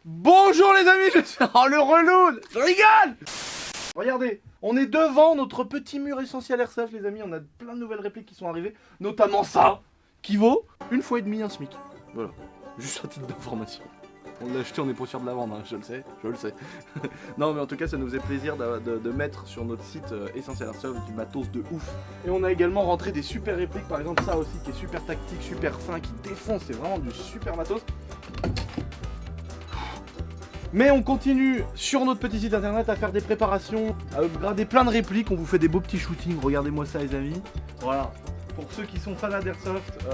Bonjour les amis, je suis... Oh le relou, je rigole. Regardez, on est devant notre petit mur essentiel Airsoft les amis, on a plein de nouvelles répliques qui sont arrivées, notamment ça, qui vaut une fois et demi un SMIC. Voilà, juste un titre d'information. On l'a acheté, on est pas sûr de la vendre, hein, je le sais. Non mais en tout cas ça nous faisait plaisir de mettre sur notre site Essentiel Airsoft du matos de ouf. Et on a également rentré des super répliques, par exemple ça aussi qui est super tactique, super fin, qui défonce, c'est vraiment du super matos. Mais on continue sur notre petit site internet à faire des préparations, à upgrader plein de répliques, on vous fait des beaux petits shootings, regardez-moi ça les amis. Voilà, pour ceux qui sont fans d'Airsoft,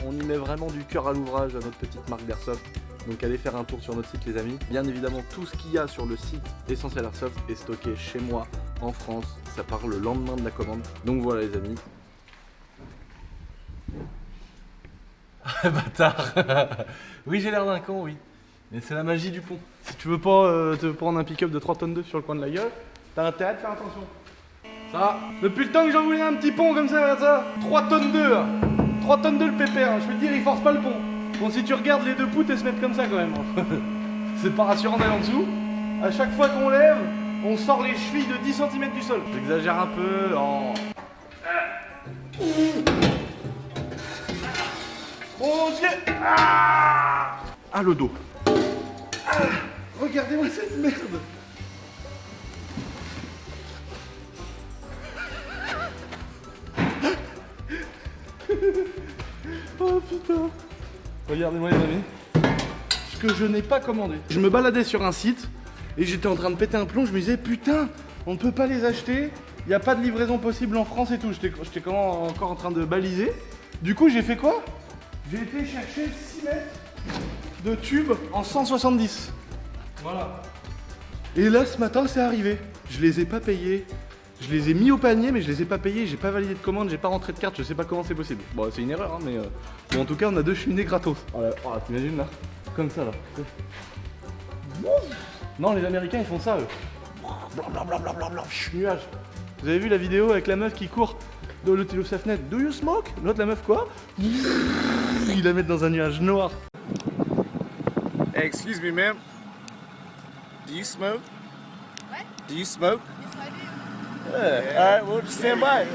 on y met vraiment du cœur à l'ouvrage à notre petite marque d'Airsoft. Donc allez faire un tour sur notre site les amis. Bien évidemment tout ce qu'il y a sur le site Essentiel Airsoft est stocké chez moi en France. Ça part le lendemain de la commande. Donc voilà les amis. Bâtard. Oui j'ai l'air d'un con oui. Mais c'est la magie du pont. Si tu veux pas te prendre un pick-up de 3 tonnes 2 sur le coin de la gueule, t'as intérêt de faire attention. Ça, depuis le temps que j'en voulais un petit pont comme ça, regarde ça. 3 tonnes 2 là. 3 tonnes 2 le pépère, hein. Je peux te dire il force pas le pont. Bon si tu regardes les deux poutres elles se mettent comme ça quand même. C'est pas rassurant d'aller en dessous. À chaque fois qu'on lève, on sort les chevilles de 10 cm du sol. J'exagère un peu. Oh. Mon Dieu. Ah le dos. Regardez-moi cette merde. Oh putain. Regardez-moi les amis. Ce que je n'ai pas commandé. Je me baladais sur un site et j'étais en train de péter un plomb. Je me disais putain, on ne peut pas les acheter. Il n'y a pas de livraison possible en France et tout. J'étais encore en train de baliser. Du coup j'ai fait quoi? J'ai été chercher 6 mètres de tubes en 170. Voilà. Et là ce matin c'est arrivé. Je les ai pas payés. Je les ai mis au panier mais je les ai pas payés. J'ai pas validé de commande, j'ai pas rentré de carte, je sais pas comment c'est possible. Bon c'est une erreur hein, mais bon, en tout cas on a 2 cheminées gratos. Voilà, oh, t'imagines là? Comme ça là. Non les Américains ils font ça eux. Blablabla, nuage. Vous avez vu la vidéo avec la meuf qui court dans le télésafnet? Do you smoke? L'autre la meuf quoi? Il la met dans un nuage noir. Hey, excuse me, ma'am. Do you smoke? What? Do you smoke? Yes, I do. Yeah. All right, we'll just stand by.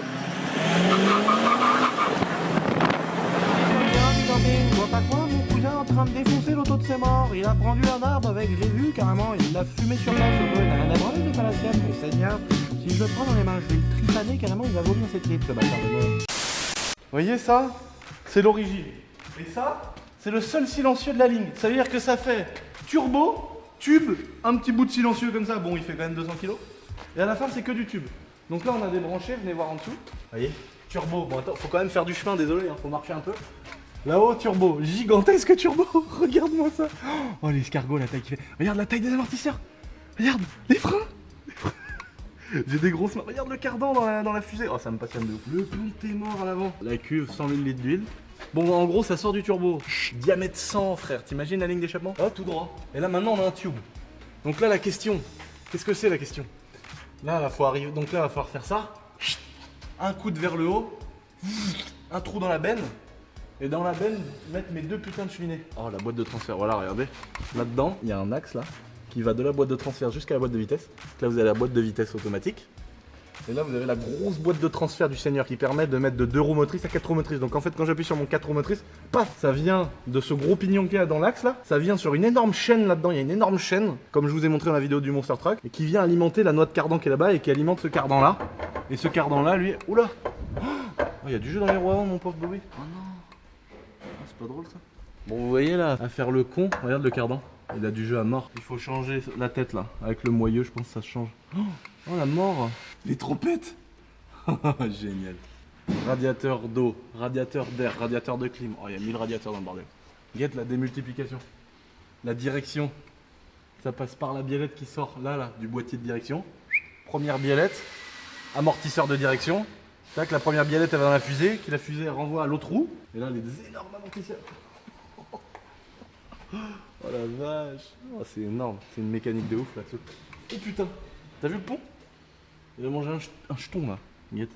Je vois pas quoi, mon cousin en train de défoncer l'auto de ses morts. Il a prendu un arbre avec, j'ai vu carrément, il l'a fumé sur place, l'auto, il a rien à branler, c'est pas la sienne, mon seigneur. Si je le prends dans les mains, je vais le tripaner carrément, il va vomir ses tripes, le bâtard de mort. Vous voyez ça? C'est l'origine. Et ça, c'est le seul silencieux de la ligne. Ça veut dire que ça fait turbo, tube, un petit bout de silencieux comme ça. Bon, il fait quand même 200 kg. Et à la fin, c'est que du tube. Donc là, on a débranché, venez voir en dessous. Vous voyez? Turbo. Bon, attends, faut quand même faire du chemin, désolé, hein, faut marcher un peu. Là-haut, turbo. Gigantesque turbo. Regarde-moi ça. Oh, l'escargot, la taille qu'il fait. Regarde la taille des amortisseurs. Regarde, les freins. J'ai des grosses mains. Regarde le cardan dans la fusée. Oh, ça me passionne de ouf. Le ponté mort à l'avant. La cuve, 100 000 litres d'huile. Bon, en gros, ça sort du turbo. Diamètre 100, frère. T'imagines la ligne d'échappement? Ah, tout droit. Et là, maintenant, on a un tube. Donc là, la question. Qu'est-ce que c'est la question? Là, il faut arriver. Donc là, il va falloir faire ça. Un coude vers le haut. Un trou dans la benne. Et dans la benne, mettre mes 2 putains de cheminées. Oh, la boîte de transfert. Voilà, regardez. Là-dedans, il y a un axe là qui va de la boîte de transfert jusqu'à la boîte de vitesse. Là, vous avez la boîte de vitesse automatique. Et là, vous avez la grosse boîte de transfert du Seigneur qui permet de mettre de 2 roues motrices à 4 roues motrices. Donc en fait, quand j'appuie sur mon 4 roues motrices, paf, ça vient de ce gros pignon qu'il y a dans l'axe là. Ça vient sur une énorme chaîne là-dedans. Il y a une énorme chaîne, comme je vous ai montré dans la vidéo du Monster Truck, et qui vient alimenter la noix de cardan qui est là-bas et qui alimente ce cardan là. Et ce cardan là, lui, oula, oh, il y a du jeu dans les rois, mon pauvre Bobby. Oh non, oh, c'est pas drôle ça. Bon, vous voyez là, à faire le con, regarde le cardan. Il a du jeu à mort. Il faut changer la tête là. Avec le moyeu, je pense que ça se change. Oh la mort. Les trompettes. Génial. Radiateur d'eau, radiateur d'air, radiateur de clim. Oh, il y a 1000 radiateurs dans le bordel. Guette la démultiplication. La direction. Ça passe par la biellette qui sort là, du boîtier de direction. Première biellette. Amortisseur de direction. Tac, la première biellette elle va dans la fusée. Qui la fusée elle renvoie à l'autre roue. Et là, les énormes amortisseurs. Oh la vache. Oh, c'est énorme. C'est une mécanique de ouf là-dessus. Oh putain. T'as vu le pont? Il a mangé un jeton là. Miette.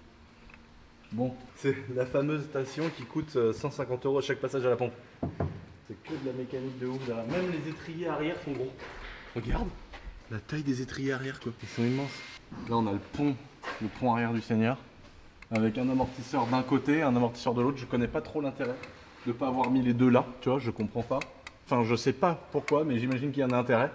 Bon, c'est la fameuse station qui coûte 150 € à chaque passage à la pompe. C'est que de la mécanique de ouf derrière. Même les étriers arrière sont gros. Regarde la taille des étriers arrière quoi. Ils sont immenses. Là on a le pont arrière du Seigneur. Avec un amortisseur d'un côté, un amortisseur de l'autre. Je connais pas trop l'intérêt de pas avoir mis les deux là. Tu vois, je comprends pas. Enfin je sais pas pourquoi, mais j'imagine qu'il y en a intérêt.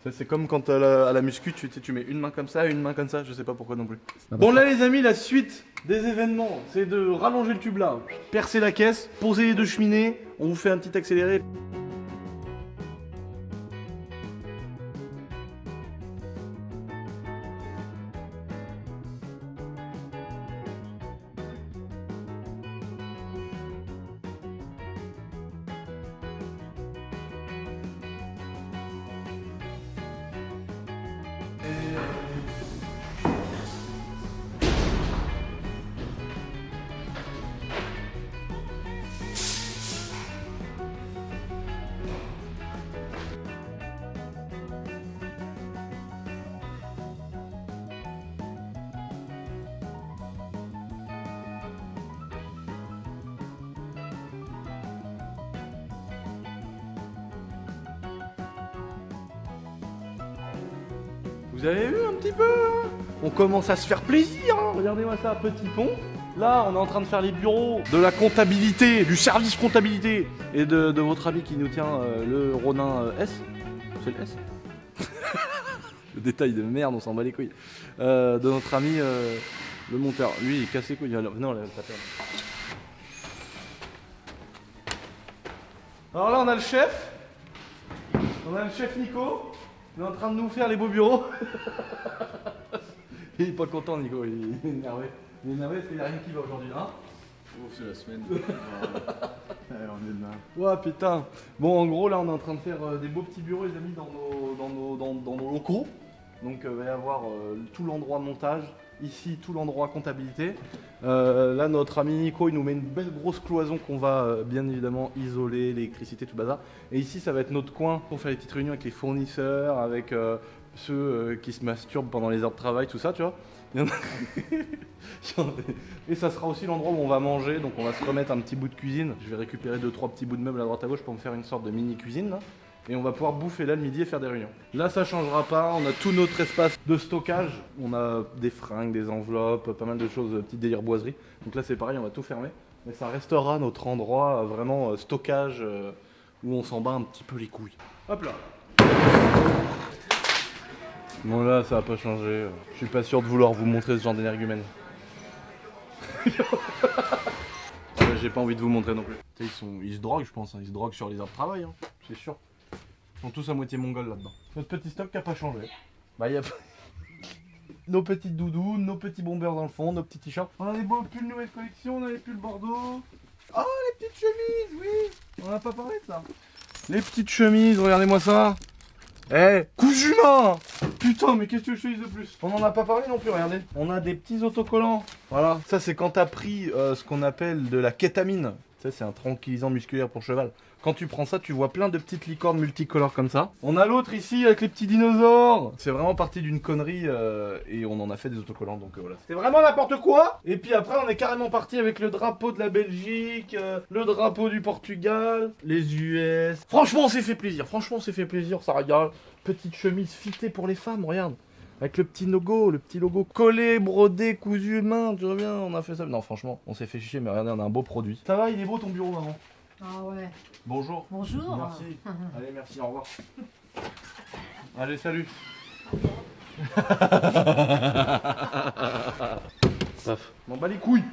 Ça, c'est comme quand à la muscu, tu mets une main comme ça et une main comme ça, je sais pas pourquoi non plus. Bon là les amis, la suite des événements, c'est de rallonger le tube là, percer la caisse, poser les deux cheminées, on vous fait un petit accéléré. Vous avez vu un petit peu hein? On commence à se faire plaisir, hein. Regardez-moi ça, petit pont. Là, on est en train de faire les bureaux de la comptabilité, du service comptabilité et de votre ami qui nous tient le Ronin S. C'est le S. Le détail de merde, on s'en bat les couilles. De notre ami le monteur. Lui, il casse les couilles. Non, là, t'as perdu. Alors là, on a le chef. On a le chef Nico. Il est en train de nous faire les beaux bureaux. Il est pas content, Nico. Il est énervé. Il est énervé parce qu'il n'y a rien qui va aujourd'hui, hein? Oh, c'est la semaine. Allez, on est demain. Ouais, putain. Bon, en gros, là, on est en train de faire des beaux petits bureaux, les amis, dans nos locaux. Donc, il va y avoir tout l'endroit montage. Ici, tout l'endroit comptabilité. Là, notre ami Nico, il nous met une belle grosse cloison qu'on va bien évidemment isoler, l'électricité, tout le bazar. Et ici, ça va être notre coin pour faire les petites réunions avec les fournisseurs, avec ceux qui se masturbent pendant les heures de travail, tout ça, tu vois. Et ça sera aussi l'endroit où on va manger, donc on va se remettre un petit bout de cuisine. Je vais récupérer 2-3 petits bouts de meubles à droite à gauche pour me faire une sorte de mini cuisine là. Et on va pouvoir bouffer là le midi et faire des réunions. Là ça changera pas, on a tout notre espace de stockage. On a des fringues, des enveloppes, pas mal de choses, petites délires boiseries. Donc là c'est pareil, on va tout fermer. Mais ça restera notre endroit vraiment stockage où on s'en bat un petit peu les couilles. Hop là. Bon là ça va pas changer, je suis pas sûr de vouloir vous montrer ce genre d'énergumène. J'ai pas envie de vous montrer non plus. Ils se droguent je pense, hein. Ils se droguent sur les heures de travail, hein. C'est sûr. Ils sont tous à moitié mongols là-dedans. Notre petit stock qui a pas changé. Bah y a nos petites doudounes, nos petits bombers dans le fond, nos petits t-shirts. On a des beaux pulls nouvelle collection, on a les pulls Bordeaux. Oh les petites chemises, oui. On a pas parlé de ça. Les petites chemises, regardez-moi ça. Eh, cousu humain. Putain, mais qu'est-ce que je te dise de plus? On en a pas parlé non plus, regardez. On a des petits autocollants. Voilà, ça c'est quand t'as pris ce qu'on appelle de la kétamine. Ça c'est un tranquillisant musculaire pour cheval. Quand tu prends ça, tu vois plein de petites licornes multicolores comme ça. On a l'autre ici avec les petits dinosaures. C'est vraiment parti d'une connerie et on en a fait des autocollants, donc voilà. C'était vraiment n'importe quoi. Et puis après, on est carrément parti avec le drapeau de la Belgique, le drapeau du Portugal, les US. Franchement, on s'est fait plaisir. Franchement, on s'est fait plaisir, ça regarde. Petite chemise fitée pour les femmes, regarde. Avec le petit logo collé, brodé, cousu main, tu vois bien, on a fait ça. Non, franchement, on s'est fait chier, mais regardez, on a un beau produit. Ça va, il est beau ton bureau, maman? Ah ouais. Bonjour. Bonjour. Merci. Allez, merci, au revoir. Allez, salut. Paf. M'en bats les couilles.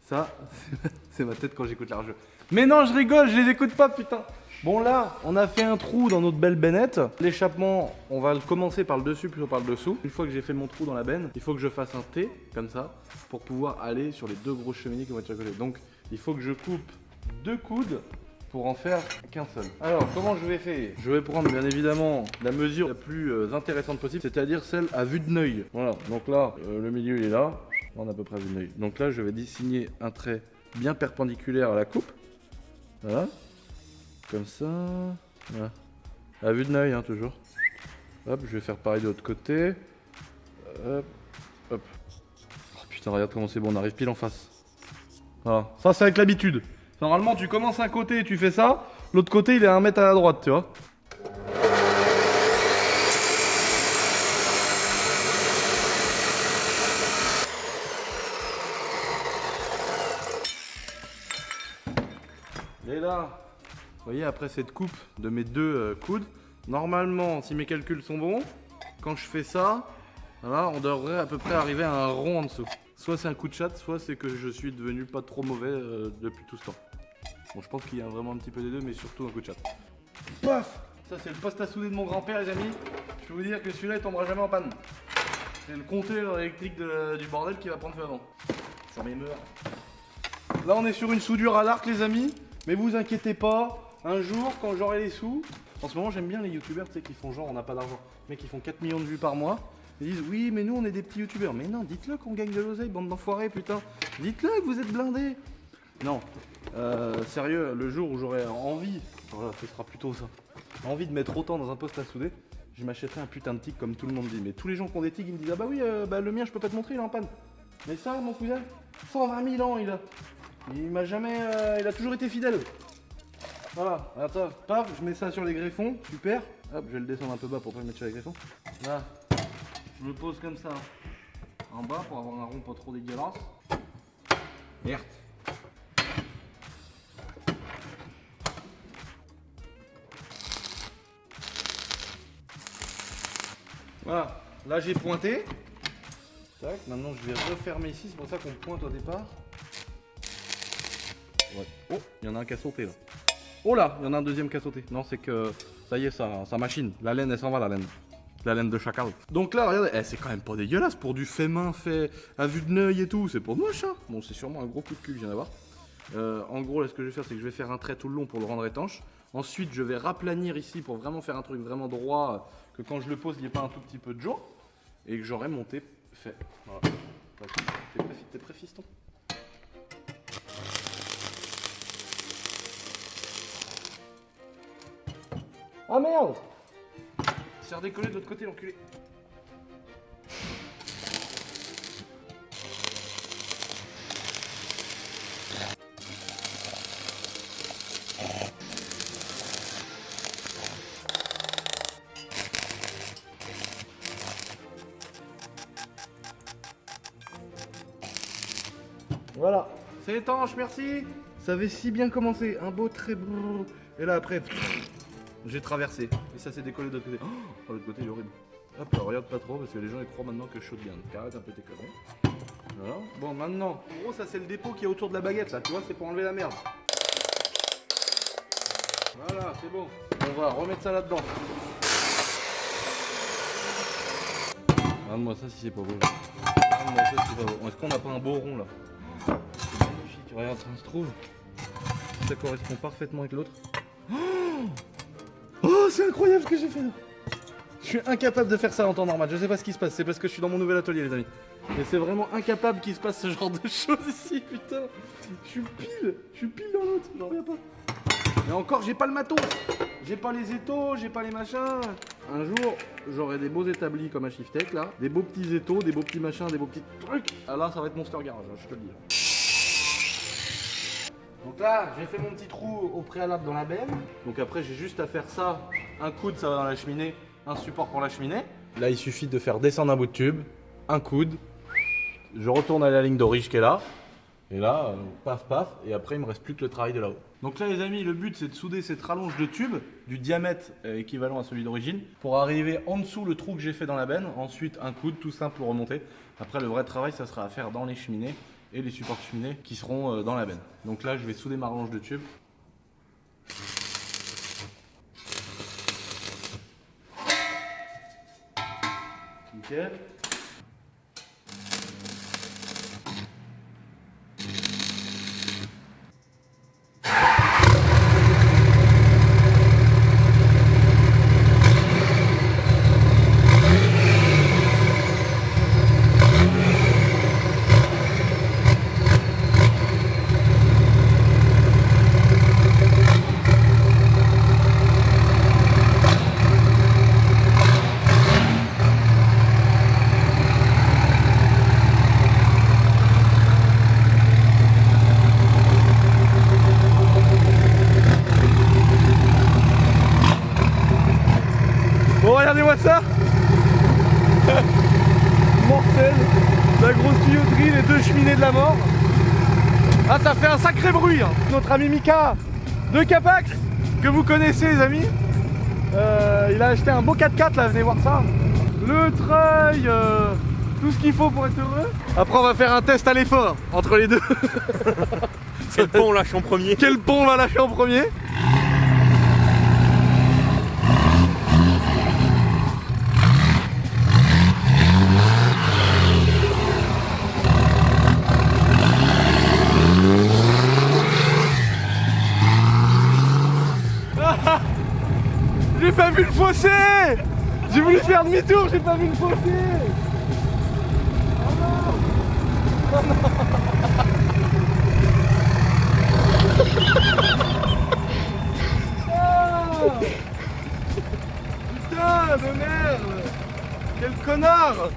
Ça, c'est ma tête quand j'écoute l'argeux. Mais non, je rigole, je les écoute pas, putain. Bon là, on a fait un trou dans notre belle bennette. L'échappement, on va le commencer par le dessus plutôt par le dessous. Une fois que j'ai fait mon trou dans la benne, il faut que je fasse un T, comme ça, pour pouvoir aller sur les deux grosses cheminées qui vont être sur le côté. Donc, il faut que je coupe 2 coudes pour en faire qu'un seul. Alors, comment je vais faire? Je vais prendre bien évidemment la mesure la plus intéressante possible, c'est-à-dire celle à vue de l'œil. Voilà, donc là, le milieu il est là, on a à peu près à vue de l'œil. Donc là, je vais dessiner un trait bien perpendiculaire à la coupe. Voilà. Comme ça, voilà. À vue de l'œil, hein, toujours. Hop, je vais faire pareil de l'autre côté. Hop, hop. Oh putain, regarde comment c'est bon, on arrive pile en face. Voilà. Ça, c'est avec l'habitude. Normalement, tu commences un côté et tu fais ça. L'autre côté, il est à 1 mètre à la droite, tu vois. Et là, vous voyez, après cette coupe de mes 2 coudes, normalement, si mes calculs sont bons, quand je fais ça, voilà, on devrait à peu près arriver à un rond en dessous. Soit c'est un coup de chatte, soit c'est que je suis devenu pas trop mauvais depuis tout ce temps. Bon, je pense qu'il y a vraiment un petit peu des deux, mais surtout un coup de chatte. Paf! Ça, c'est le poste à souder de mon grand-père, les amis. Je peux vous dire que celui-là, il tombera jamais en panne. C'est le compteur électrique du bordel qui va prendre feu avant. Ça m'émeurt. Là, on est sur une soudure à l'arc, les amis. Mais vous inquiétez pas, un jour, quand j'aurai les sous... En ce moment, j'aime bien les youtubeurs, tu sais, qui font genre, on n'a pas d'argent. Mais qui font 4 millions de vues par mois. Ils disent, oui, mais nous, on est des petits youtubeurs. Mais non, dites-le qu'on gagne de l'oseille, bande d'enfoirés, putain. Dites-le que vous êtes blindés. Non, sérieux, le jour où j'aurai envie, voilà, ce sera plutôt ça, envie de mettre autant dans un poste à souder, je m'achèterai un putain de tig comme tout le monde dit. Mais tous les gens qui ont des tigs, ils me disent, ah bah oui, le mien, je peux pas te montrer, il est en panne. Mais ça, mon cousin, 120 000 ans, il a. Il m'a jamais... il a toujours été fidèle. Voilà, attends, paf, je mets ça sur les greffons, super. Hop, je vais le descendre un peu bas pour pas le mettre sur les greffons. Là, je le pose comme ça, en bas pour avoir un rond pas trop dégueulasse. Merde. Voilà, là j'ai pointé. Tac, maintenant je vais refermer ici, c'est pour ça qu'on pointe au départ. Ouais. Oh, il y en a un qui a sauté là. Oh là, il y en a un deuxième qui a sauté. Non, c'est que ça y est, ça machine. La laine, elle s'en va, la laine. La laine de chacal. Donc là, regardez, c'est quand même pas dégueulasse pour du fait main, fait à vue de l'œil et tout. C'est pas moche, hein. Bon, c'est sûrement un gros coup de cul que je viens d'avoir. En gros, là, ce que je vais faire, c'est que je vais faire un trait tout le long pour le rendre étanche. Ensuite, je vais raplanir ici pour vraiment faire un truc vraiment droit, que quand je le pose, il n'y ait pas un tout petit peu de jaune. Et que j'aurai monté fait. Voilà. T'es prêt, fiston? Ah merde! C'est redécollé de l'autre côté, l'enculé. Voilà, c'est étanche, merci. Ça avait si bien commencé, un beau très beau. Et là après, j'ai traversé. Et ça s'est décollé de l'autre côté. Oh, l'autre côté il est horrible. Hop, là, regarde pas trop parce que les gens ils croient maintenant que je saute bien. Donc arrête un peu tes conneries. Voilà. Bon, maintenant, en gros, ça c'est le dépôt qui est autour de la baguette là. Tu vois, c'est pour enlever la merde. Voilà, c'est bon. On va remettre ça là-dedans. Regarde-moi ça si c'est pas beau. Regarde-moi ça si c'est pas beau. Est-ce qu'on n'a pas un beau rond là? C'est magnifique. Regarde, ça se trouve. Ça correspond parfaitement avec l'autre. Oh, c'est incroyable ce que j'ai fait là. Je suis incapable de faire ça en temps normal. Je sais pas ce qui se passe. C'est parce que je suis dans mon nouvel atelier, les amis. Et c'est vraiment incapable qu'il se passe ce genre de choses ici, putain. Je suis pile dans l'autre. J'en reviens pas. Et encore, j'ai pas le matos. J'ai pas les étaux, j'ai pas les machins. Un jour, j'aurai des beaux établis comme à Shiftech là. Des beaux petits étaux, des beaux petits machins, des beaux petits trucs. Ah là, ça va être Monster Garage, je te le dis. Donc là, j'ai fait mon petit trou au préalable dans la benne. Donc après, j'ai juste à faire ça. Un coude, ça va dans la cheminée. Un support pour la cheminée. Là, il suffit de faire descendre un bout de tube. Un coude. Je retourne à la ligne d'origine qui est là. Et là, paf, paf. Et après, il me reste plus que le travail de là-haut. Donc là, les amis, le but, c'est de souder cette rallonge de tube du diamètre équivalent à celui d'origine pour arriver en dessous le trou que j'ai fait dans la benne. Ensuite, un coude tout simple pour remonter. Après, le vrai travail, ça sera à faire dans les cheminées et les supports cheminés qui seront dans la benne. Donc là, je vais souder ma rallonge de tube. Nickel. regardez-moi ça. Mortel. La grosse tuyauterie, les deux cheminées de la mort. Ah, ça fait un sacré bruit hein. Notre ami Mika de Capax, que vous connaissez les amis, il a acheté un beau 4x4 là, venez voir ça. Le treuil, tout ce qu'il faut pour être heureux. Après on va faire un test à l'effort entre les deux. Quel pont on lâche en premier? Quel pont on va lâcher en premier? J'ai pas vu le fossé. J'ai voulu faire demi-tour, j'ai pas vu le fossé. Oh non. Oh non. Oh. Putain de merde. Quel connard.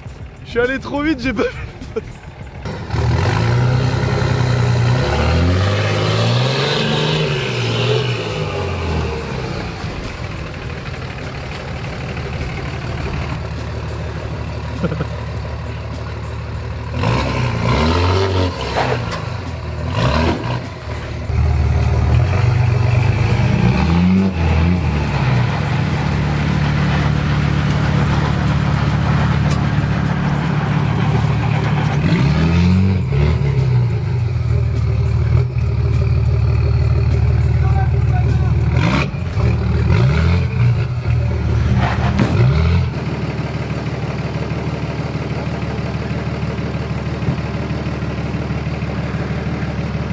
Je suis allé trop vite, j'ai pas vu.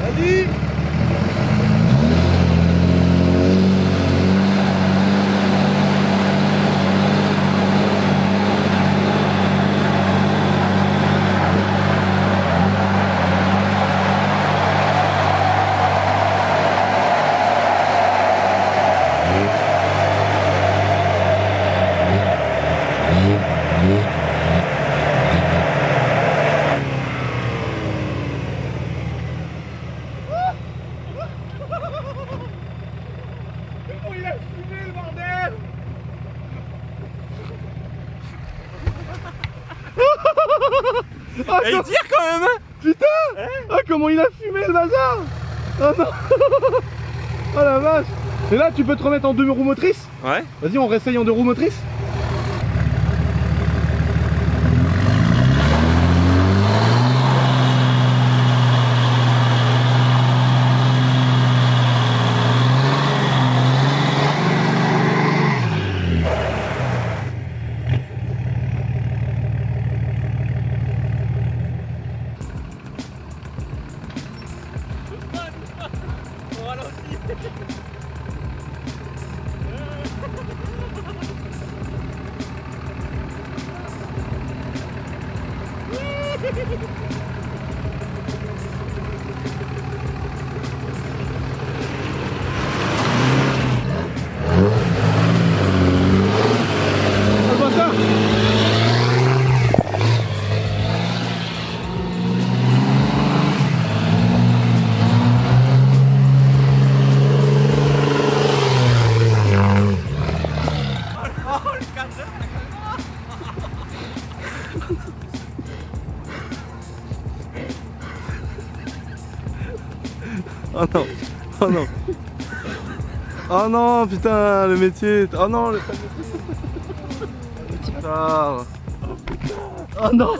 Vas-y. Oh, il a fumé le bordel. Ah, Et il tire quand même hein. putain. Ah, comment il a fumé le bazar. Oh non. Oh la vache. Et là tu peux te remettre en 2 roues motrices. Ouais. Vas-y, on réessaye en 2 roues motrices. Oh non, oh non. Oh non, putain, le métier. Oh non, le métier. Oh non.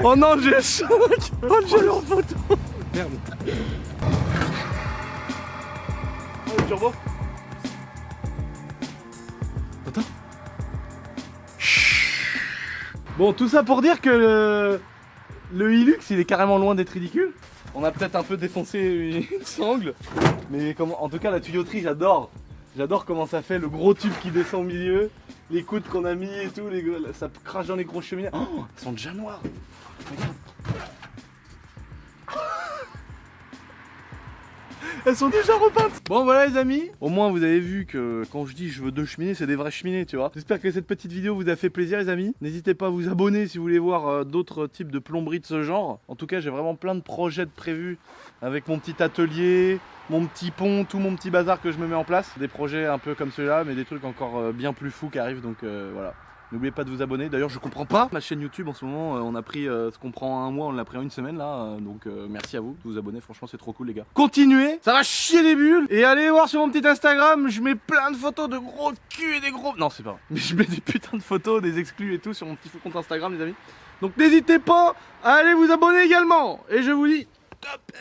Oh non, j'ai le choc. Oh, j'ai en photo. Merde. Oh, le turbo. Attends. Bon, tout ça pour dire que le Hilux il est carrément loin d'être ridicule. On a peut-être un peu défoncé une sangle, mais en tout cas la tuyauterie j'adore. J'adore comment ça fait, le gros tube qui descend au milieu, les coudes qu'on a mis et tout, ça crache dans les gros cheminées. Oh, ils sont déjà noirs. Regarde. Elles sont déjà repeintes. Bon voilà les amis, au moins vous avez vu que quand je dis je veux 2 cheminées, c'est des vraies cheminées, tu vois. J'espère que cette petite vidéo vous a fait plaisir les amis. N'hésitez pas à vous abonner si vous voulez voir d'autres types de plomberie de ce genre. En tout cas j'ai vraiment plein de projets de prévus avec mon petit atelier, mon petit pont, tout mon petit bazar que je me mets en place. Des projets un peu comme ceux-là, mais des trucs encore bien plus fous qui arrivent, donc voilà. N'oubliez pas de vous abonner. D'ailleurs, je comprends pas ma chaîne YouTube en ce moment. On a pris ce qu'on prend en un mois, on l'a pris en une semaine là. Donc merci à vous de vous abonner. Franchement, c'est trop cool, les gars. Continuez, ça va chier les bulles. Et allez voir sur mon petit Instagram. Je mets plein de photos de gros culs et des gros. Non, c'est pas vrai. Mais je mets des putains de photos, des exclus et tout sur mon petit compte Instagram, les amis. Donc n'hésitez pas à aller vous abonner également. Et je vous dis top.